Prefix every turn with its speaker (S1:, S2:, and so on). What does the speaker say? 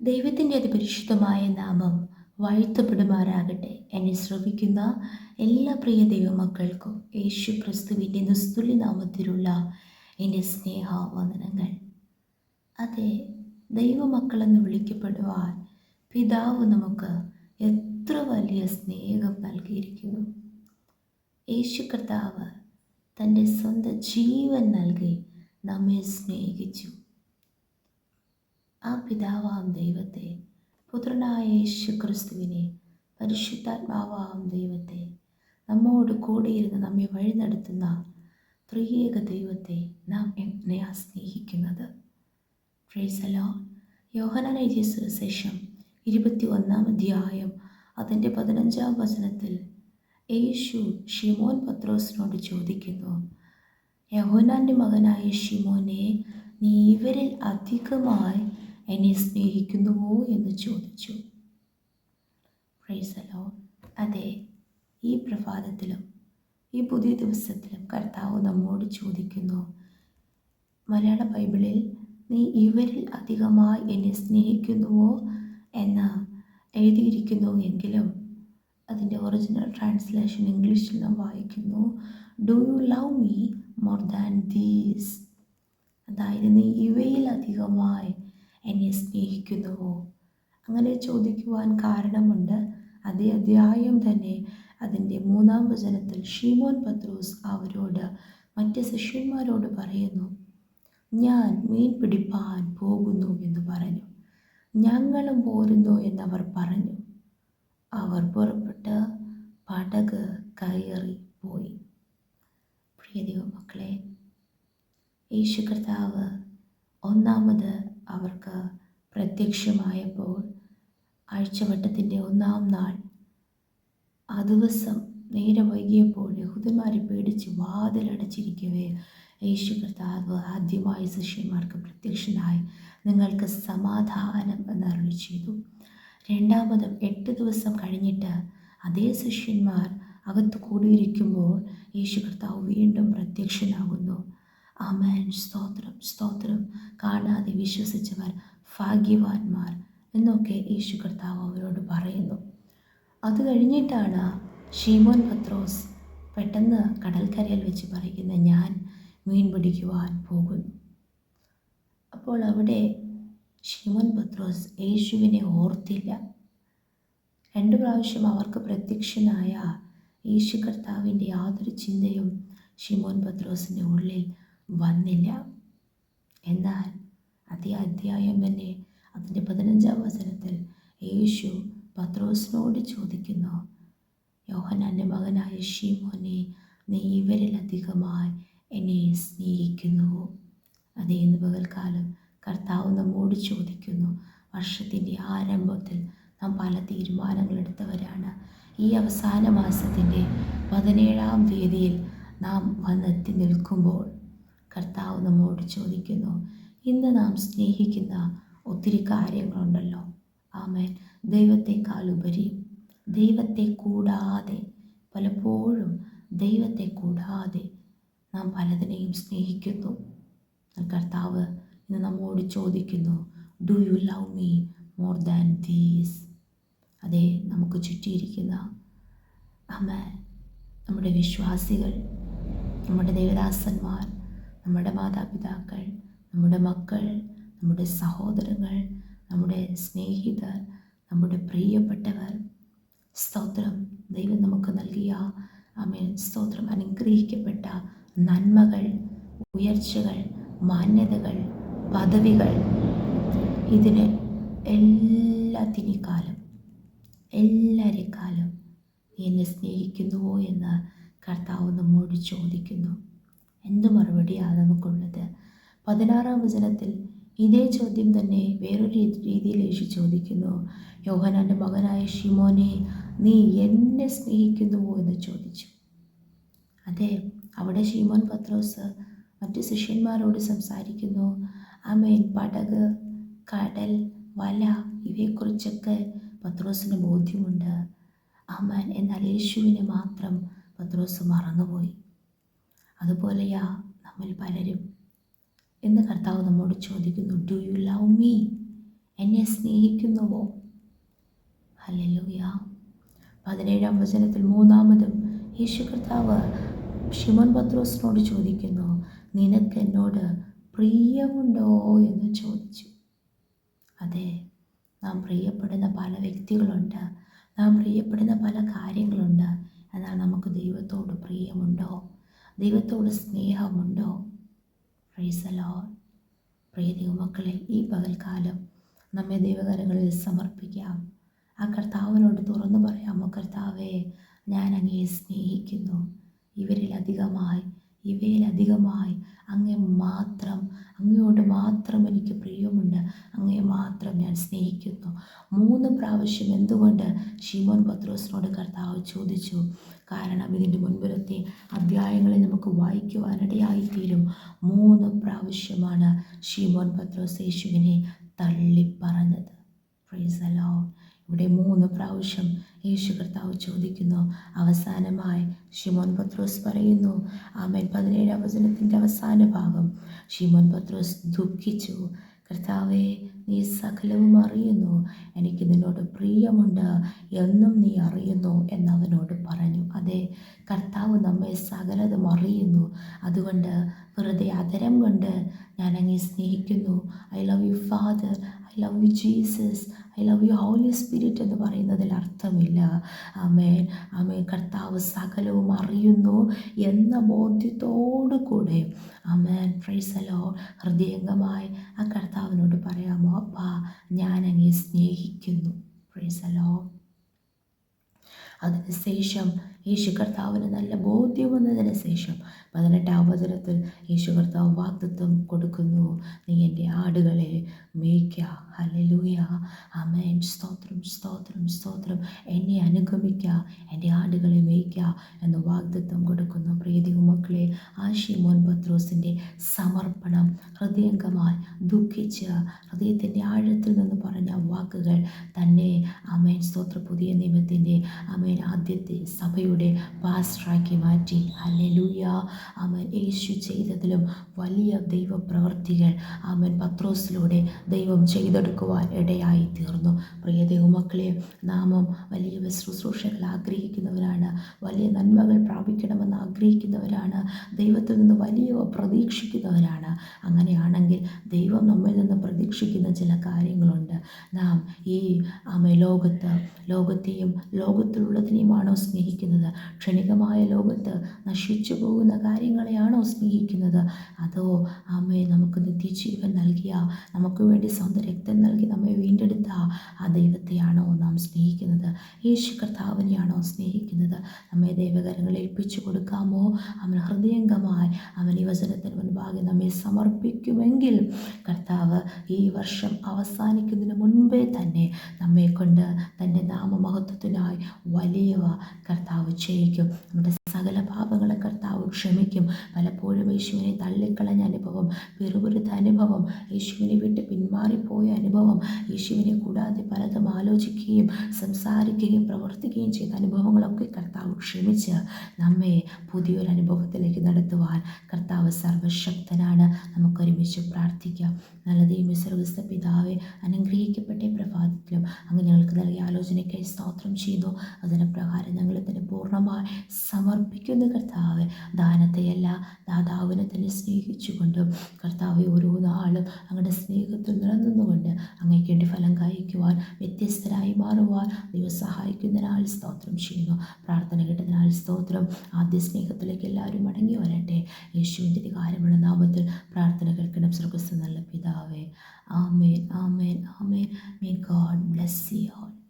S1: ദൈവത്തിൻ്റെ അതിപരിശുദ്ധമായ നാമം വാഴ്ത്തപ്പെടുമാറാകട്ടെ. എന്നെ ശ്രവിക്കുന്ന എല്ലാ പ്രിയ ദൈവമക്കൾക്കും യേശു ക്രിസ്തുവിൻ്റെ നിസ്തുല്യ നാമത്തിലുള്ള എൻ്റെ സ്നേഹവന്ദനങ്ങൾ. അതെ, ദൈവമക്കളെന്ന് വിളിക്കപ്പെടുവാൻ പിതാവ് നമുക്ക് എത്ര വലിയ സ്നേഹം നൽകിയിരിക്കുന്നു. യേശു കർത്താവ് തൻ്റെ സ്വന്തം ജീവൻ നൽകി നമ്മെ സ്നേഹിച്ചു. ആ പിതാവാം ദൈവത്തെ, പുത്രനായ യേശു ക്രിസ്തുവിനെ, പരിശുദ്ധാത്മാവാം ദൈവത്തെ, നമ്മോട് കൂടിയിരുന്ന് നമ്മെ വഴി നടത്തുന്ന ത്രിയേക ദൈവത്തെ നാം എങ്ങനെയാ സ്നേഹിക്കുന്നത്? Price the Lord. യോഹന്നാൻ എഴുതിയ സുവിശേഷം 21 അധ്യായം അതിൻ്റെ 15 വചനത്തിൽ യേശു ശിമോൻ പത്രോസിനോട് ചോദിക്കുന്നു, യോഹന്നാൻ്റെ മകനായ ശിമോനെ, നീ ഇവരിൽ അധികമായി എന്നെ സ്നേഹിക്കുന്നുവോ എന്ന് ചോദിച്ചു. Price the Lord. അതെ, ഈ പ്രഭാതത്തിലും ഈ പുതിയ ദിവസത്തിലും കർത്താവ് നമ്മോട് ചോദിക്കുന്നു. മലയാള ബൈബിളിൽ നീ ഇവരിൽ അധികമായി എന്നെ സ്നേഹിക്കുന്നുവോ എന്ന് എഴുതിയിരിക്കുന്നു എങ്കിലും അതിൻ്റെ ഒറിജിനൽ ട്രാൻസ്ലേഷൻ ഇംഗ്ലീഷിൽ നാം വായിക്കുന്നു, do you love me more than these. അതായത്, നീ ഇവയിൽ അധികമായി എന്നെ സ്നേഹിക്കുന്നുവോ? അങ്ങനെ ചോദിക്കുവാൻ കാരണമുണ്ട്. അതേ അധ്യായം തന്നെ അതിൻ്റെ 3 വചനത്തിൽ ശിമോൻ പത്രോസ് അവരോട്, മറ്റ് ശിഷ്യന്മാരോട് പറയുന്നു, ഞാൻ മീൻ പിടിപ്പാൻ പോകുന്നു എന്ന് പറഞ്ഞു. ഞങ്ങളും പോരുന്നു എന്നവർ പറഞ്ഞു. അവർ പുറപ്പെട്ട് പടക് കയറി പോയി. പ്രിയ ദൈവമക്കളെ, യേശു കർത്താവ് ഒന്നാമത് അവർക്ക് പ്രത്യക്ഷമായപ്പോൾ ആഴ്ചവട്ടത്തിൻ്റെ 1-ാം നാൾ, ആ ദിവസം നേരെ വൈകിയപ്പോൾ യഹൂദന്മാരെ പേടിച്ച് വാതിലടച്ചിരിക്കവേ യേശു കർത്താവ് ആദ്യമായി ശിഷ്യന്മാർക്ക് പ്രത്യക്ഷനായി നിങ്ങൾക്ക് സമാധാനം എന്നരുളി ചെയ്തു. രണ്ടാമതും 8 ദിവസം കഴിഞ്ഞിട്ട് അതേ ശിഷ്യന്മാർ അകത്ത് കൂടിയിരിക്കുമ്പോൾ യേശു കർത്താവ് വീണ്ടും പ്രത്യക്ഷനാകുന്നു. ആമേൻ, സ്തോത്രം സ്തോത്രം. കാണാതെ വിശ്വസിച്ചവർ ഭാഗ്യവാന്മാർ എന്നൊക്കെ യേശു കർത്താവ് അവരോട് പറയുന്നു. അത് കഴിഞ്ഞിട്ടാണ് ശിമോൻ പത്രോസ് പെട്ടെന്ന് കടൽക്കരയിൽ വെച്ച് പറയുന്നത്, ഞാൻ മീൻ പിടിക്കുവാൻ പോകുന്നു. അപ്പോൾ അവിടെ ശിമോൻ പത്രോസ് യേശുവിനെ ഓർത്തില്ല. 2 പ്രാവശ്യം അവർക്ക് പ്രത്യക്ഷനായ യേശു കർത്താവിൻ്റെ യാതൊരു ചിന്തയും ശിമോൻ പത്രോസിൻ്റെ ഉള്ളിൽ വന്നില്ല. എന്നാൽ അതേ അധ്യായം തന്നെ അതിൻ്റെ 15-ാം വചനത്തിൽ യേശു പത്രോസിനോട് ചോദിക്കുന്നു, യോഹന്നാൻ്റെ മകനായ ശിമോനെ, നീ ഇവരിൽ അധികമായി എന്നെ സ്നേഹിക്കുന്നുവോ? അതേ, ഇന്ന് പകൽക്കാലം കർത്താവ് നമ്മോട് ചോദിക്കുന്നു. വർഷത്തിൻ്റെ ആരംഭത്തിൽ നാം പല തീരുമാനങ്ങളെടുത്തവരാണ്. ഈ അവസാന മാസത്തിൻ്റെ 17-ാം തീയതിയിൽ നാം വന്നെത്തി നിൽക്കുമ്പോൾ കർത്താവ് നമ്മോട് ചോദിക്കുന്നു, ഇന്ന് നാം സ്നേഹിക്കുന്ന ഒത്തിരി കാര്യങ്ങളുണ്ടല്ലോ. ആമേൻ. ദൈവത്തെക്കാളുപരി, ദൈവത്തെ കൂടാതെ, പലപ്പോഴും ദൈവത്തെ കൂടാതെ നാം പലതിനെയും സ്നേഹിക്കുന്നു. കർത്താവ് ഇന്ന് നമ്മോട് ചോദിക്കുന്നു, do you love me more than these? അതെ, നമുക്ക് ചുറ്റിയിരിക്കുന്ന നമ്മുടെ വിശ്വാസികൾ, നമ്മുടെ ദേവദാസന്മാർ, നമ്മുടെ മാതാപിതാക്കൾ, നമ്മുടെ മക്കൾ, നമ്മുടെ സഹോദരങ്ങൾ, നമ്മുടെ സ്നേഹിതർ, നമ്മുടെ പ്രിയപ്പെട്ടവർ, സ്തോത്രം, ദൈവം നമുക്ക് നൽകിയ സ്തോത്രം, അനുഗ്രഹിക്കപ്പെട്ട നന്മകൾ, ഉയർച്ചകൾ, മാന്യതകൾ, പദവികൾ, ഇതിന് എല്ലാവരെക്കാളും നീ എന്നെ സ്നേഹിക്കുന്നുവോ എന്ന് കർത്താവ് നമ്മോട് ചോദിക്കുന്നു. എന്ത് മറുപടിയാണ് നമുക്കുള്ളത്? 16-ാം വചനത്തിൽ ഇതേ ചോദ്യം തന്നെ വേറൊരു രീതിയിൽ യേശു ചോദിക്കുന്നു. യോഹന്നാൻ്റെ മകനായ ശിമോനെ, നീ എന്നെ സ്നേഹിക്കുന്നുവോ എന്ന് ചോദിച്ചു. അതെ, അവിടെ ശിമോൻ പത്രോസ് മറ്റു ശിഷ്യന്മാരോട് സംസാരിക്കുന്നു. ആമേൻ. പടക്, കടൽ, വല, ഇവയെക്കുറിച്ചൊക്കെ പത്രോസിന് ബോധ്യമുണ്ട്. ആമേൻ. എന്നാൽ യേശുവിനെ മാത്രം പത്രോസ് മറന്നുപോയി. അതുപോലെയാ നമ്മിൽ പലരും. എന്ന് കർത്താവ് നമ്മോട് ചോദിക്കുന്നു, ഡു യു ലവ് മീ? എന്നെ സ്നേഹിക്കുന്നുവോ? ഹല്ലേലൂയ. 17-ാം വചനത്തിൽ മൂന്നാമതും യേശു കർത്താവ് ശിമോൻ പത്രോസിനോട് ചോദിക്കുന്നു, നിനക്ക് എന്നോട് പ്രിയമുണ്ടോ എന്ന് ചോദിച്ചു. അതെ, നാം പ്രിയപ്പെടുന്ന പല വ്യക്തികളുണ്ട്, നാം പ്രിയപ്പെടുന്ന പല കാര്യങ്ങളുണ്ട്. എന്നാൽ നമുക്ക് ദൈവത്തോട് പ്രിയമുണ്ടോ? ദൈവത്തോട് സ്നേഹമുണ്ടോ? Praise the Lord. പ്രിയ ദൈവമക്കളെ, ഈ പകൽക്കാലം നമ്മെ ദൈവകരങ്ങളിൽ സമർപ്പിക്കാം. ആ കർത്താവിനോട് തുറന്നു പറയാമോ, കർത്താവേ, ഞാൻ അങ്ങയെ സ്നേഹിക്കുന്നു. ഇവയിലധികമായി അങ്ങയോട് മാത്രം എനിക്ക് പ്രിയമുണ്ട്, അങ്ങയെ മാത്രം ഞാൻ സ്നേഹിക്കുന്നു. 3 പ്രാവശ്യം എന്തുകൊണ്ട് ശിമോൻ പത്രോസിനോട് കർത്താവ് ചോദിച്ചു? കാരണം ഇതിൻ്റെ മുൻപിലത്തെ അധ്യായങ്ങളിൽ നമുക്ക് വായിക്കുവാനിടയായിത്തീരും. 3 പ്രാവശ്യമാണ് ശിമോൻ പത്രോസ് യേശുവിനെ തള്ളിപ്പറഞ്ഞത്. Price the Lord. ഇവിടെ 3 പ്രാവശ്യം യേശു കർത്താവ് ചോദിക്കുന്നു. അവസാനമായി ശിമോൻ പത്രോസ് പറയുന്നു, ആമേൻ, 17-ാം വചനത്തിൻ്റെ അവസാന ഭാഗം, ശിമോൻ പത്രോസ് ദുഃഖിച്ചു. കർത്താവേ, നീ സകലവും അറിയുന്നു, എനിക്ക് നിന്നോട് പ്രിയമുണ്ട് എന്നും നീ അറിയുന്നു എന്നവനോട് പറഞ്ഞു. അതെ, കർത്താവ് നമ്മെ സകലതും അറിയുന്നു. അതുകൊണ്ട് വെറുതെ അധരം കൊണ്ട് ഞാൻ അങ്ങേ സ്നേഹിക്കുന്നു, I love you father, I love you Jesus, I love you holy spirit എന്ന് പറയുന്നതിൽ അർത്ഥമില്ല. ആമേൻ, ആമേൻ. കർത്താവ് സകലവും അറിയുന്നു എന്ന ബോധ്യത്തോടു കൂടെ, ആമേൻ, പ്രൈസ് ദി ലോർഡ്, ഹൃദയംഗമായി ആ കർത്താവിനോട് പറയാമോ, അപ്പാ, ഞാൻ അങ്ങയെ സ്നേഹിക്കുന്നു. Price the Lord. അതിനുശേഷം യേശു കർത്താവിന് നല്ല ബോധ്യം വന്നതിന് ശേഷം 18-ാം വചനത്തിൽ യേശു കർത്താവ് വാഗ്ദത്തം കൊടുക്കുന്നു, നീ എൻ്റെ ആടുകളെ മേയ്ക്കുക. ഹല്ലേലൂയ. ആമേൻ. സ്തോത്രം, സ്തോത്രം, സ്തോത്രം. എന്നെ അനുഗമിക്കുക, എൻ്റെ ആടുകളെ മേയ്ക്കുക എന്ന് വാഗ്ദത്തം കൊടുക്കുന്നു. പ്രിയ ദൈവമക്കളെ, ആ ശിമോൻ പത്രോസിൻ്റെ സമർപ്പണം, ഹൃദയംഗമായി ദുഃഖിച്ച് ഹൃദയത്തിൻ്റെ ആഴത്തിൽ നിന്ന് പറഞ്ഞ വാക്കുകൾ തന്നെ, ആമേൻ, സ്തോത്ര, പുതിയ നിയമത്തിൻ്റെ, ആമേൻ, ആദ്യത്തെ സഭയുടെ പാസ്റ്ററാക്കി മാറ്റി. ഹല്ലേലൂയ. ആമേൻ. യേശു ചെയ്തതിലും വലിയ ദൈവപ്രവർത്തികൾ, ആമേൻ, പത്രോസിലൂടെ ദൈവം ചെയ്തെടുക്കുവാൻ ഇടയായി തീർന്നു. പ്രിയ ദൈവമക്കളെ, നാമും വലിയ ശുശ്രൂഷകൾ ആഗ്രഹിക്കുന്നവരാണ്, വലിയ നന്മകൾ പ്രാപിക്കണമെന്ന് ആഗ്രഹിക്കുന്നവരാണ്, ദൈവത്തിൽ നിന്ന് വലിയവ പ്രതീക്ഷിക്കുന്നവരാണ്. അങ്ങനെയാണെങ്കിൽ ദൈവം നമ്മിൽ നിന്ന് പ്രതീക്ഷിക്കുന്ന ചില കാര്യങ്ങളുണ്ട്. നാം ഈ ലോകത്തെയും ലോകത്തിലുള്ളതിനെയുമാണോ സ്നേഹിക്കുന്നത്? ക്ഷണികമായ ലോകത്ത് നശിച്ചു പോകുന്ന കാര്യങ്ങളെയാണോ സ്നേഹിക്കുന്നത്? അതോ നമുക്ക് നിത്യജീവൻ നൽകിയ, നമുക്ക് വേണ്ടി സ്വന്തം രക്തം നൽകി നമ്മെ വീണ്ടെടുത്ത ആ ദൈവത്തെയാണോ നാം സ്നേഹിക്കുന്നത്? യേശു കർത്താവിനെയാണോ സ്നേഹിക്കുന്നത്? നമ്മെ ദൈവകരങ്ങളിൽ ഏൽപ്പിച്ചു കൊടുക്കാമോ? അവൻ ഹൃദയംഗമായി ഈ വചനത്തിന് മുൻപാകെ നമ്മെ സമർപ്പിക്കുമെങ്കിൽ കർത്താവ് ഈ വർഷം അവസാനിക്കുന്നതിന് മുൻപേ തന്നെ നമ്മെ കൊണ്ട് തൻ്റെ നാമമഹത്വത്തിനായി വലിയവ കർത്താവ് ചെയ്യിക്കും. നമ്മുടെ സകല പാപങ്ങളെ കർത്താവ് ക്ഷമിക്കും. പലപ്പോഴും യേശുവിനെ തള്ളിക്കളഞ്ഞ അനുഭവം, പിറുപിറുത്ത അനുഭവം, യേശുവിനെ വിട്ട് പിന്മാറിപ്പോയ അനുഭവം, യേശുവിനെ കൂടാതെ പലതും ആലോചിക്കുകയും സംസാരിക്കുകയും പ്രവർത്തിക്കുകയും ചെയ്ത അനുഭവങ്ങളൊക്കെ കർത്താവ് ക്ഷമിച്ച് നമ്മെ പുതിയൊരു അനുഭവത്തിലേക്ക് നടത്തുവാൻ കർത്താവ് സർവശക്തനാണ്. നമുക്കൊരുമിച്ച് പ്രാർത്ഥിക്കാം. നല്ല ദൈവമേ, സ്വർഗ്ഗസ്ഥ പിതാവേ, അനുഗ്രഹിക്കപ്പെട്ട പ്രഭാതത്തിലും അങ്ങ് ഞങ്ങൾക്ക് നൽകിയ ആലോചനയ്ക്കായി സ്തോത്രം ചെയ്യുന്നു. അതിന് പ്രകാരം ഞങ്ങൾ തന്നെ പൂർണ്ണമായി സമർപ്പിക്കുന്ന കർത്താവെ, ദാനത്തെയല്ല ദാതാവിനെ തന്നെ സ്നേഹിച്ചുകൊണ്ടും കർത്താവെ ഓരോ നാളും അങ്ങയുടെ സ്നേഹത്തിൽ നിലനിന്നുകൊണ്ട് അങ്ങേക്ക് വേണ്ടി ഫലം കായ്ക്കുവാൻ, വ്യത്യസ്തരായി മാറുവാൻ ദൈവം സഹായിക്കുന്നതിനാൽ സ്തോത്രം ചെയ്യുന്നു. പ്രാർത്ഥന കേട്ടതിനാൽ സ്തോത്രം. ആദ്യ സ്നേഹത്തിലേക്ക് എല്ലാവരും മടങ്ങി വരട്ടെ. യേശുവിൻ്റെ അധികാരമുള്ള നാമത്തിൽ പ്രാർത്ഥന കേൾക്കണം സ്വർഗ്ഗസ്ഥ നല്ല പിതാവേ. ആമേൻ, ആമേൻ, ആമേൻ. May God bless you all.